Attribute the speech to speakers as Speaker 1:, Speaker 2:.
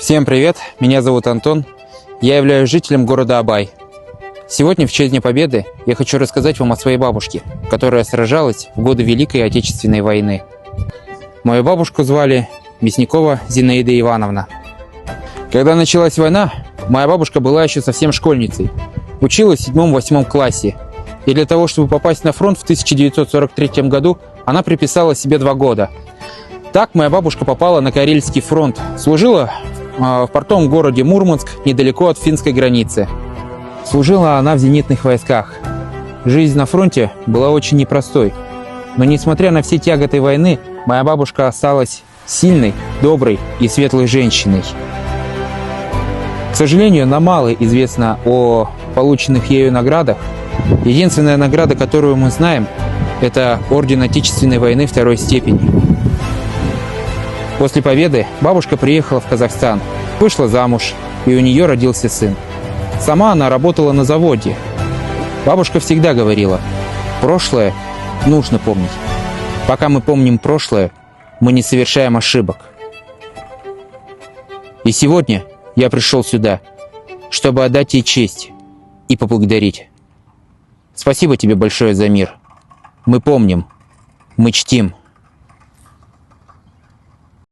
Speaker 1: Всем привет, меня зовут Антон, я являюсь жителем города Абай. Сегодня, в честь Дня Победы, я хочу рассказать вам о своей бабушке, которая сражалась в годы Великой Отечественной войны. Мою бабушку звали Мясникова Зинаида Ивановна. Когда началась война, моя бабушка была еще совсем школьницей, училась в 7-8 классе, и для того, чтобы попасть на фронт в 1943 году, она приписала себе 2 года. Так моя бабушка попала на Карельский фронт, служила в портовом городе Мурманск, недалеко от финской границы. Служила она в зенитных войсках. Жизнь на фронте была очень непростой. Но несмотря на все тяготы войны, моя бабушка осталась сильной, доброй и светлой женщиной. К сожалению, нам мало известно о полученных ею наградах. Единственная награда, которую мы знаем, это Орден Отечественной войны 2-й степени. После победы бабушка приехала в Казахстан, вышла замуж, и у нее родился сын. Сама она работала на заводе. Бабушка всегда говорила: прошлое нужно помнить. Пока мы помним прошлое, мы не совершаем ошибок. И сегодня я пришел сюда, чтобы отдать ей честь и поблагодарить. Спасибо тебе большое за мир. Мы помним, мы чтим.